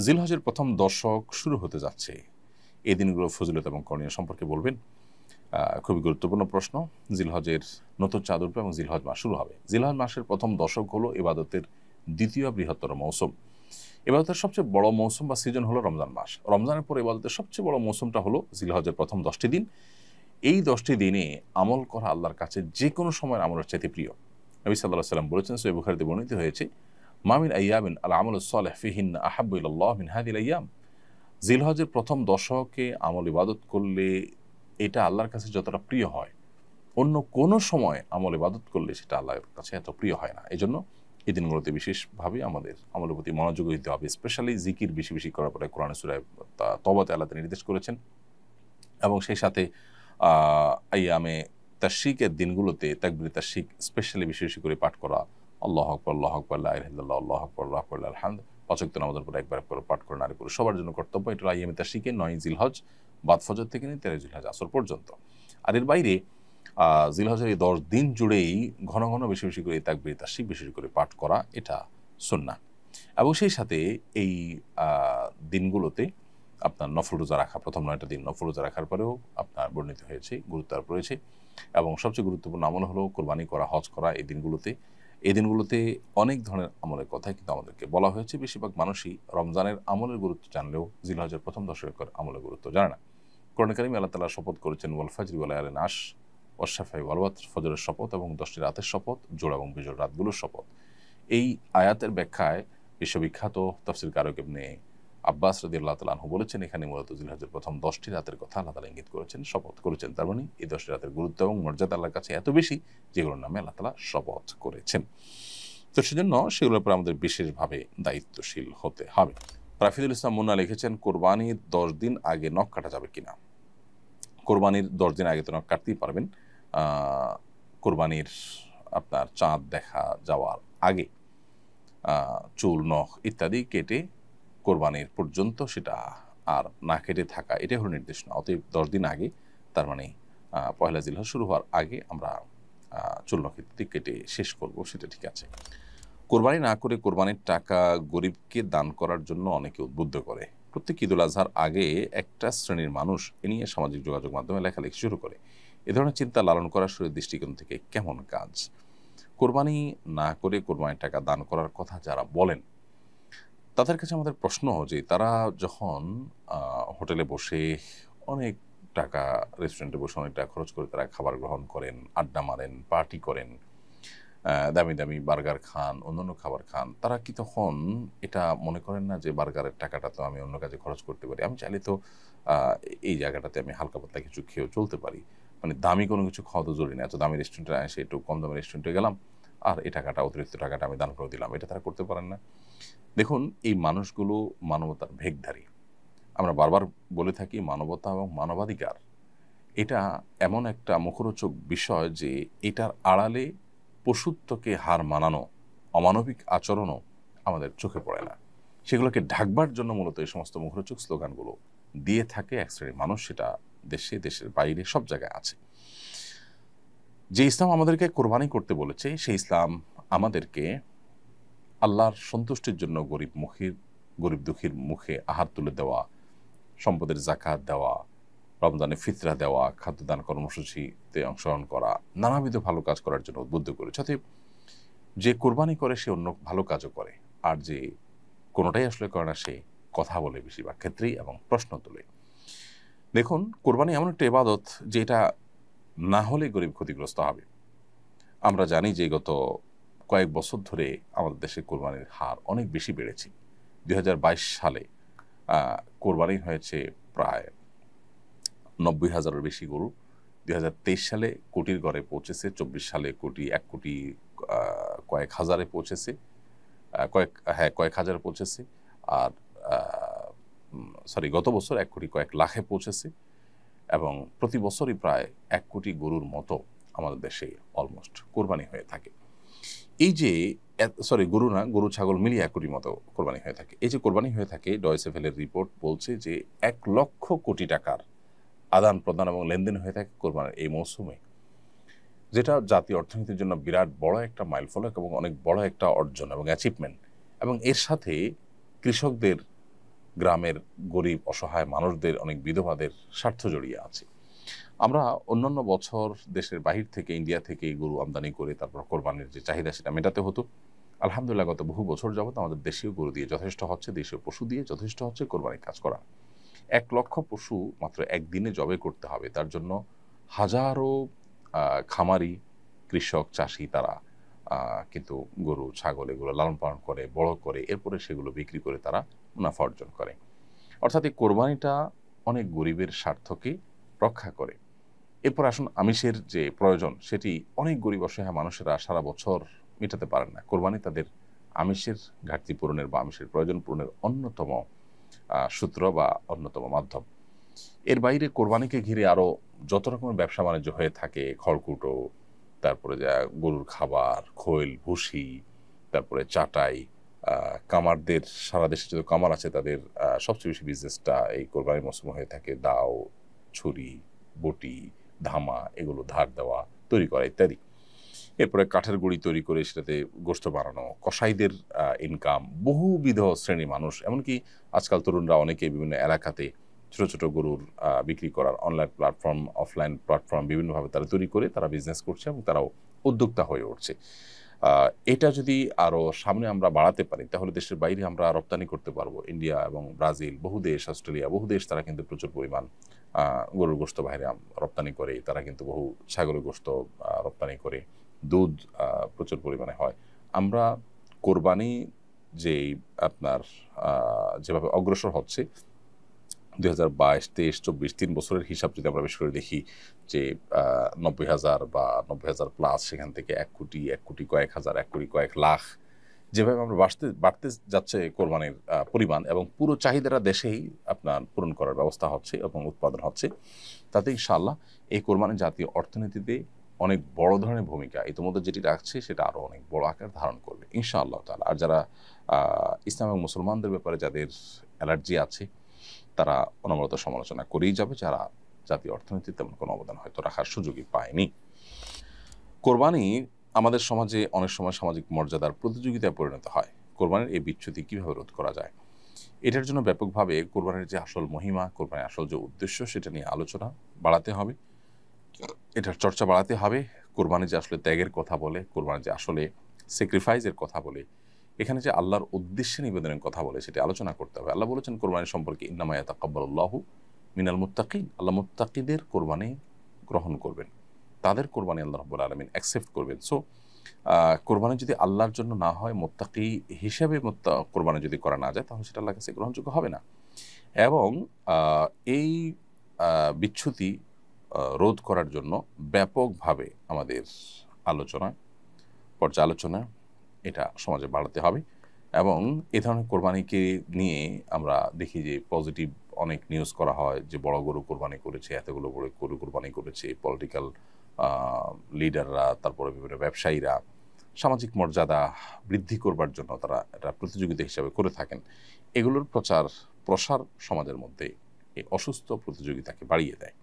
জিলহজের প্রথম দশক শুরু হতে যাচ্ছে, এই দিনগুলো ফজিলত এবং করণীয় সম্পর্কে বলবেন। খুবই গুরুত্বপূর্ণ প্রশ্ন। জিলহজের নতুন চাঁদ উঠবে এবং জিলহজ মাস শুরু হবে। জিলহজ মাসের প্রথম দশক হলো ইবাদতের দ্বিতীয় বৃহত্তর মৌসুম। ইবাদতের সবচেয়ে বড় মৌসুম বা সিজন হলো রমজান মাস। রমজানের পর ইবাদতের সবচেয়ে বড় মৌসুমটা হলো জিলহজের প্রথম 10টি দিন। এই 10টি দিনে আমল করা আল্লাহর কাছে যে কোনো সময়ের আমলের চাইতে প্রিয়। নবী সাল্লাল্লাহু আলাইহি ওয়াসাল্লাম বলেছেন, সহিহ বুখারীতে বর্ণিত হয়েছে, মা মিন আইয়ামিন আল আমালুস সালিহ ফিহিন্না আহাব্বু ইলাল্লাহ মিন হাযিহিল আইয়াম। জিলহজের প্রথম দশকে আমল ইবাদত করলে এটা আল্লাহর কাছে যতটা প্রিয় হয়, অন্য কোনো সময় আমল ইবাদত করলে সেটা আল্লাহর কাছে এত প্রিয় হয় না। এই জন্য এই দিনগুলোতে বিশেষভাবে আমাদের আমলের প্রতি মনোযোগ দিতে হবে। স্পেশালি জিকির বেশি বেশি করার পরে কোরআনে সূরা তওবাতে আল্লাহ নির্দেশ করেছেন। এবং সেই সাথে আইয়ামে তাশরিকের দিনগুলোতে তাকবীরে তাশরিক স্পেশালি বেশি বেশি করে পাঠ করা, আল্লাহু আকবার, আল্লাহু আকবার, লা ইলাহা ইল্লাল্লাহ, আল্লাহু আকবার, আল্লাহু আকবার, লিল হামদ। ৫ ওয়াক্ত নামাজের পরে একবার করে পাঠ করে নারী পুরুষ সবার জন্য কর্তব্য। এটা আইয়ামে তাশরিকে ৯ জিলহজ বাদ ফজর থেকে নিয়ে ১৩ জিলহজ আসর পর্যন্ত। আর এর বাইরে জিলহজের এই ১০ দিন জুড়েই ঘন ঘন বেশি বেশি করে তাকবীরে তাশরিক বেশি বেশি করে পাঠ করা, এটা সুন্নাহ। এবং সেই সাথে এই দিনগুলোতে আপনার নফল রোজা রাখা, প্রথম ৯টা দিন নফল রোজা রাখার পরেও আপনার বর্ণিত হয়েছে, গুরুত্ব আরোপ রয়েছে। এবং সবচেয়ে গুরুত্বপূর্ণ আমল হলো কোরবানি করা, হজ করা। এই দিনগুলোতে অনেক ধরনের আমলের কথাই কিন্তু আমাদেরকে বলা হয়েছে। বেশিরভাগ মানুষই রমজানের আমলের গুরুত্ব জানলেও জিলহজের প্রথম দশকের আমলের গুরুত্ব জানে না। কোরআনে কারিমে আল্লাহ তাআলা শপথ করেছেন, ওয়াল ফাজরি ওয়া লায়ালিন আশ ওয়াশ শাফা'i ওয়াল ওয়াতর, ফজরের শপথ এবং 10টি রাতের শপথ, জোড় এবং বিজোড় রাতগুলোর শপথ। এই আয়াতের ব্যাখ্যায় বিশ্ববিখ্যাত তাফসীরকারক ইবনে আব্বাস রাদিয়াল্লাহু তাআলা আনহু বলেছেন, এখানে মূলত জিলহজের প্রথম 10টি রাতের কথা আল্লাহ তাআলা ইঙ্গিত করেছেন, শপথ করেছেন। তার মানে এই 10টি রাতের গুরুত্ব এবং মর্যাদা আল্লাহর কাছে এত বেশি, যেগুলোর নামে আল্লাহ তাআলা শপথ করেছেন। তো সেজন্য সেগুলোর উপর আমাদের বিশেষভাবে দায়িত্বশীল হতে হবে। রাফিদুল ইসলাম মুন্না লিখেছেন, কোরবানির 10 দিন আগে নখ কাটা যাবে কিনা? কোরবানির 10 দিন আগে তো নখ কাটতেই পারবেন। কোরবানির আপনার চাঁদ দেখা যাওয়ার আগে চুল, নখ ইত্যাদি কেটে কোরবানির পর্যন্ত সেটা আর না কেটে থাকা, এটাই হলো নির্দেশ না। অতএব 10 দিন আগে, তার মানে পয়লা জিলহজ শুরু হওয়ার আগে আমরা চুল, নখ ইত্যাদি কেটে শেষ করব, সেটা ঠিক আছে। কোরবানি না করে কোরবানির টাকা গরিবকে দান করার জন্য অনেকে উদ্বুদ্ধ করে। প্রত্যেক ঈদুল আজহার আগে একটা শ্রেণীর মানুষ এ নিয়ে সামাজিক যোগাযোগ মাধ্যমে লেখালেখি শুরু করে। এ ধরনের চিন্তা লালন করা শরীর দৃষ্টিকোণ থেকে কেমন কাজ? কোরবানি না করে কোরবানির টাকা দান করার কথা যারা বলেন, তাদের কাছে আমাদের প্রশ্ন যে তারা যখন হোটেলে বসে অনেক টাকা, রেস্টুরেন্টে বসে অনেক টাকা খরচ করে তারা খাবার গ্রহণ করেন, আড্ডা মারেন, পার্টি করেন, দামি দামি বার্গার খান, অন্যান্য খাবার খান, তারা কি তখন এটা মনে করেন না যে বার্গারের টাকাটা তো আমি অন্য কাজে খরচ করতে পারি, আমি চাইলে তো এই জায়গাটাতে আমি হালকা পাতলা কিছু খেয়েও চলতে পারি, মানে দামি কোনো কিছু খাওয়া তো জরুরি না, এত দামি রেস্টুরেন্টে এসে একটু কম দামি রেস্টুরেন্টে গেলাম আর এই টাকাটা, অতিরিক্ত টাকাটা আমি দান করে দিলাম, এটা তারা করতে পারেন না? দেখুন, এই মানুষগুলো মানবতার ভেগধারী। আমরা বারবার বলে থাকি, মানবতা এবং মানবাধিকার এটা এমন একটা মুখরোচক বিষয় যে এটার আড়ালে পশুত্বকে হার মানানো অমানবিক আচরণও আমাদের চোখে পড়ে না। সেগুলোকে ঢাকবার জন্য মূলত এই সমস্ত মুখরোচক স্লোগানগুলো দিয়ে থাকে এক শ্রেণীর মানুষ, সেটা দেশে, দেশের বাইরে সব জায়গায় আছে। যে ইসলাম আমাদেরকে কোরবানি করতে বলেছে, সেই ইসলাম আমাদেরকে আল্লাহর সন্তুষ্টির জন্য গরিব দুঃখীর মুখে আহার তুলে দেওয়া, সম্পদের জাকাত দেওয়া, রমজানে ফিতরা দেওয়া, খাদ্যদান কর্মসূচিতে অংশগ্রহণ করা, নানাবিধ ভালো কাজ করার জন্য উদ্বুদ্ধ করেছে। অতএব যে কোরবানি করে সে অন্য ভালো কাজও করে, আর যে কোনোটাই আসলে করে না সে কথা বলে বেশিরভাগ ক্ষেত্রেই এবং প্রশ্ন তোলে। দেখুন, কোরবানি এমন একটা ইবাদত যে এটা না হলে গরিব ক্ষতিগ্রস্ত হবে। আমরা জানি যে গত কয়েক বছর ধরে আমাদের দেশে কোরবানির হার অনেক বেশি বেড়েছে। 2022 সালে কোরবানি হয়েছে প্রায় 90,000-এর বেশি গরু। 2023 সালে কোটির ঘরে পৌঁছেছে, 24 সালে এক কোটি কয়েক হাজারে পৌঁছেছে, কয়েক হাজারে পৌঁছেছে। আর গত বছর 1 কোটি কয়েক লাখে পৌঁছেছে এবং প্রতি বছরই প্রায় 1 কোটি গরুর মতো আমাদের দেশে অলমোস্ট কোরবানি হয়ে থাকে। এই যে গরু না, গরু ছাগল মিলিয়ে 1 কোটির মতো কোরবানি হয়ে থাকে। এই যে কোরবানি হয়ে থাকে, ডয়েচে ভেলের রিপোর্ট বলছে যে 1 লক্ষ কোটি টাকার আদান প্রদান এবং লেনদেন হয়ে থাকে কোরবানির এই মৌসুমে, যেটা জাতীয় অর্থনীতির জন্য বিরাট বড় একটা মাইলফলক এবং অনেক বড় একটা অর্জন এবং অ্যাচিভমেন্ট। এবং এর সাথে কৃষকদের গ্রামের গরিব অসহায় মানুষদের, অনেক বিধবাদের স্বার্থ জড়িয়ে আছে। আমরা অন্যান্য বছর দেশের বাহির থেকে, ইন্ডিয়া থেকে গরু আমদানি করে তারপর কোরবানির যে চাহিদা সেটা মেটাতে হতো। আলহামদুলিল্লাহ গত বহু বছর যাবত আমাদের দেশীয় গরু দিয়ে যথেষ্ট হচ্ছে, দেশীয় পশু দিয়ে যথেষ্ট হচ্ছে কোরবানির কাজ করা। 1 লক্ষ পশু মাত্র একদিনে জবে করতে হবে, তার জন্য হাজারো খামারি, কৃষক, চাষি তারা কিন্তু গরু ছাগল এগুলো লালন পালন করে, বড় করে, এরপরে সেগুলো বিক্রি করে তারা মুনাফা অর্জন করে। অর্থাৎ এই কোরবানিটা অনেক গরিবের স্বার্থকে রক্ষা করে। এরপর আসুন, আমিষের যে প্রয়োজন সেটি অনেক গরিব অসহায় মানুষেরা সারা বছর মেটাতে পারেন না। কোরবানি তাদের আমিষের ঘাটতি পূরণের বা আমিষের প্রয়োজন পূরণের অন্যতম সূত্র বা অন্যতম মাধ্যম। এর বাইরে কোরবানিকে ঘিরে আরও যত রকমের ব্যবসা বাণিজ্য হয়ে থাকে, খড়কুটো, তারপরে যা গরুর খাবার, খৈল, ভুসি, তারপরে চাটাই, কামারদের, সারা দেশে যত কামার আছে তাদের সবচেয়ে বেশি বিজনেসটা এই কোরবানির মৌসুমে হয়ে থাকে। দাও, ছুরি, বটি, ধামা এগুলো ধার দেওয়া, তৈরি করা ইত্যাদি। এরপরে কাঠের গুঁড়ি তৈরি করে সেটাতে গোশত বানানো, কসাইদের ইনকাম, বহুবিধ শ্রেণী মানুষ, এমনকি আজকাল তরুণরা অনেকে বিভিন্ন এলাকাতে ছোট ছোট গরুর বিক্রি করার অনলাইন প্ল্যাটফর্ম, অফলাইন প্ল্যাটফর্ম বিভিন্নভাবে তারা তৈরি করে তারা বিজনেস করছে এবং তারাও উদ্যোক্তা হয়ে উঠছে। এটা যদি আরও সামনে আমরা বাড়াতে পারি তাহলে দেশের বাইরে আমরা রপ্তানি করতে পারবো। ইন্ডিয়া এবং ব্রাজিল, বহু দেশ, অস্ট্রেলিয়া, বহু দেশ তারা কিন্তু প্রচুর পরিমাণ গরুর গোশত বাইরে রপ্তানি করে। তারা কিন্তু বহু ছাগলের গোশত রপ্তানি করে, দুধ প্রচুর পরিমাণে হয়। আমরা কোরবানি যেই আপনার যেভাবে অগ্রসর হচ্ছে 2022, 23, 24 3 বছরের হিসাব যদি আমরা বেশ করে দেখি যে 90,000 বা 90,000 প্লাস, সেখান থেকে 1 কোটি, 1 কোটি কয়েক হাজার, 1 কোটি কয়েক লাখ, যেভাবে আমরা বাড়তে যাচ্ছে কোরবানির পরিমাণ এবং পুরো চাহিদাটা দেশেই আপনার পূরণ করার ব্যবস্থা হচ্ছে এবং উৎপাদন হচ্ছে, তাতে ইনশাআল্লাহ এই কোরবানি জাতীয় অর্থনীতিতে অনেক বড় ধরনের ভূমিকা ইতিমধ্যে যেটি রাখছে সেটা আরও অনেক বড় আকার ধারণ করবে ইনশাআল্লাহ তাআলা। আর যারা ইসলাম এবং মুসলমানদের ব্যাপারে যাদের অ্যালার্জি আছে তারা অনবরত সমালোচনা করেই যাবে, যারা জাতীয় অর্থনীতিতে তেমন কোনো অবদান হয়তো রাখার সুযোগই পায়নি। কোরবানি আমাদের সমাজে অনেক সময় সামাজিক মর্যাদার প্রতিযোগিতায় পরিণত হয়। কোরবানির এই বিচ্যুতি কীভাবে রোধ করা যায়, এটার জন্য ব্যাপকভাবে কোরবানির যে আসল মহিমা, কোরবানির আসল যে উদ্দেশ্য সেটা নিয়ে আলোচনা বাড়াতে হবে, এটার চর্চা বাড়াতে হবে। কোরবানি যে আসলে ত্যাগের কথা বলে, কোরবানি যে আসলে স্যাক্রিফাইসের কথা বলে, এখানে যে আল্লাহর উদ্দেশ্যে নিবেদনের কথা বলে সেটা আলোচনা করতে হবে। আল্লাহ বলেছেন কোরবানি সম্পর্কে, ইন্নামা ইয়াতাকাব্বালুল্লাহু মিনাল মুত্তাকিন, আল্লাহ মুত্তাকিদের কোরবানি গ্রহণ করবেন, তাদের কোরবানি আল্লাহ রাব্বুল আলামিন অ্যাকসেপ্ট করবেন। সো কোরবানি যদি আল্লাহর জন্য না হয়, মুত্তাকি হিসেবে কোরবানি যদি করা না যায়, তাহলে সেটা আল্লাহর কাছে গ্রহণযোগ্য হবে না। এবং এই বিচ্যুতি রোধ করার জন্য ব্যাপকভাবে আমাদের আলোচনা, পর্যালোচনা এটা সমাজে বাড়াতে হবে। এবং এ ধরনের কোরবানিকে নিয়ে আমরা দেখি যে পজিটিভ অনেক নিউজ করা হয় যে বড় গরু কোরবানি করেছে, এতগুলো বড় গরু কোরবানি করেছে, পলিটিক্যাল লিডাররা, তারপরে বিভিন্ন ব্যবসায়ীরা সামাজিক মর্যাদা বৃদ্ধি করবার জন্য তারা এটা প্রতিযোগিতা হিসাবে করে থাকেন। এগুলোর প্রচার প্রসার সমাজের মধ্যে এই অসুস্থ প্রতিযোগিতাকে বাড়িয়ে দেয়।